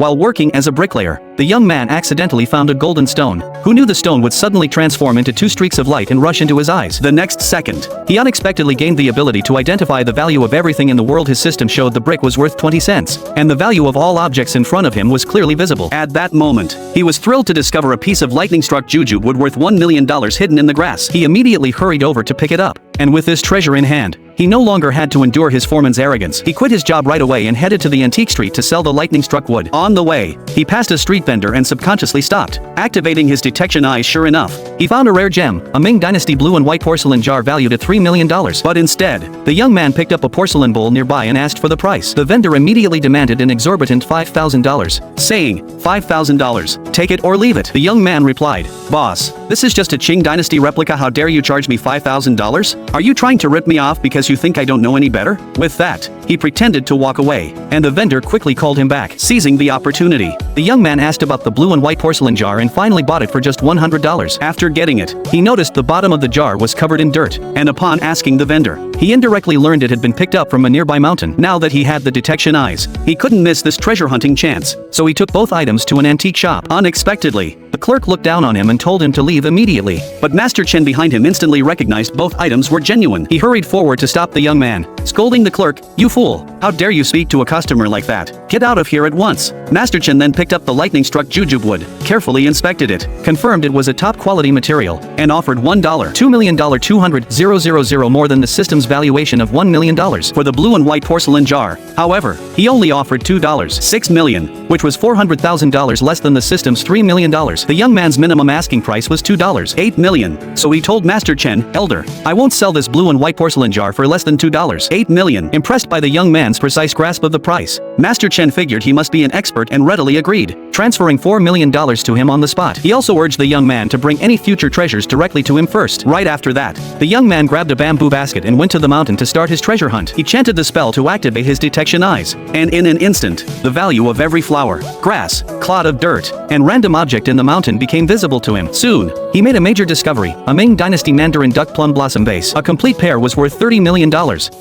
While working as a bricklayer, the young man accidentally found a golden stone. Who knew the stone would suddenly transform into two streaks of light and rush into his eyes? The next second, he unexpectedly gained the ability to identify the value of everything in the world. His system showed the brick was worth 20 cents, and the value of all objects in front of him was clearly visible. At that moment, he was thrilled to discover a piece of lightning-struck jujube wood worth $1 million hidden in the grass. He immediately hurried over to pick it up, and with this treasure in hand, he no longer had to endure his foreman's arrogance. He quit his job right away and headed to the antique street to sell the lightning-struck wood. On the way, he passed a street vendor and subconsciously stopped. Activating his detection eyes, sure enough, he found a rare gem, a Ming Dynasty blue and white porcelain jar valued at $3 million. But instead, the young man picked up a porcelain bowl nearby and asked for the price. The vendor immediately demanded an exorbitant $5,000, saying, $5,000, take it or leave it. The young man replied, "Boss, this is just a Qing Dynasty replica. How dare you charge me $5,000? Are you trying to rip me off because you think I don't know any better?" With that, he pretended to walk away, and the vendor quickly called him back. Seizing the opportunity, the young man asked about the blue and white porcelain jar and finally bought it for just $100. After getting it, he noticed the bottom of the jar was covered in dirt, and upon asking the vendor, he indirectly learned it had been picked up from a nearby mountain. Now that he had the detection eyes, he couldn't miss this treasure hunting chance, so he took both items to an antique shop. Unexpectedly, the clerk looked down on him and told him to leave immediately, but Master Chen behind him instantly recognized both items were genuine. He hurried forward to stop the young man, scolding the clerk, "You fool! How dare you speak to a customer like that? Get out of here at once!" Master Chen then picked up the lightning-struck jujube wood, carefully inspected it, confirmed it was a top-quality material, and offered $2,200,000 more than the system's valuation of $1 million for the blue and white porcelain jar. However, he only offered $2.6 million, which was $400,000 less than the system's $3 million. The young man's minimum asking price was $2.8 million, so he told Master Chen, "Elder, I won't sell this blue and white porcelain jar for less than $2.8 million. Impressed by the young man's precise grasp of the price, Master Chen figured he must be an expert and readily agreed, transferring $4 million to him on the spot. He also urged the young man to bring any future treasures directly to him first. Right after that, the young man grabbed a bamboo basket and went to the mountain to start his treasure hunt. He chanted the spell to activate his detection eyes, and in an instant, the value of every flower, grass, clod of dirt, and random object in the mountain became visible to him. Soon, he made a major discovery, a Ming Dynasty Mandarin duck plum blossom vase. A complete pair was worth $30 million,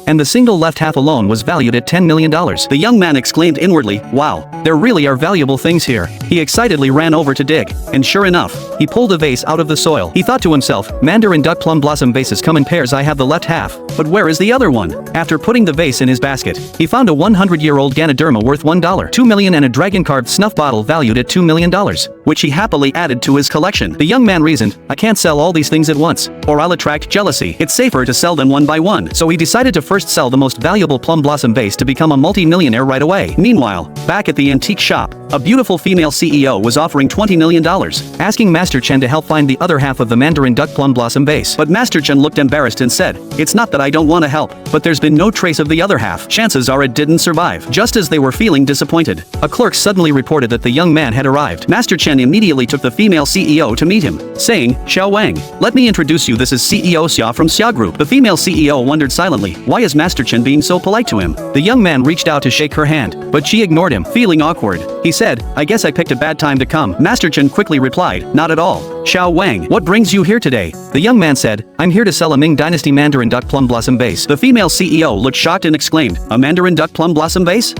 and the single left half alone was valued at $10 million. The young man exclaimed inwardly, "Wow, there really are valuable things here." He excitedly ran over to dig, and sure enough, he pulled the vase out of the soil. He thought to himself, "Mandarin duck plum blossom vases come in pairs. I have the left half, but where is the other one?" After putting the vase in his basket, he found a 100-year-old Ganoderma worth $2 million and a dragon-carved snuff bottle valued at $2 million, which he happily added to his collection. The young man reasoned, "I can't sell all these things at once, or I'll attract jealousy. It's safer to sell them one by one." So he decided to first sell the most valuable plum blossom vase to become a multi-millionaire right away. Meanwhile, back at the antique shop, a beautiful female CEO was offering $20 million, asking Master Chen to help find the other half of the Mandarin duck plum blossom vase. But Master Chen looked embarrassed and said, "It's not that I don't want to help, but there's been no trace of the other half. Chances are it didn't survive." Just as they were feeling disappointed, a clerk suddenly reported that the young man had arrived. Master Chen immediately took the female CEO to meet him, saying, "Xiao Wang, let me introduce you. This is CEO Xia from Xia Group." The female CEO wondered silently, why is Master Chen being so polite to him? The young man reached out to shake her hand, but she ignored him. Feeling awkward, he said, "I guess I picked a bad time to come." Master Chen quickly replied, "Not at all. Xiao Wang, what brings you here today?" The young man said, "I'm here to sell a Ming Dynasty Mandarin duck plum blossom vase." The female CEO looked shocked and exclaimed, "A Mandarin duck plum blossom vase?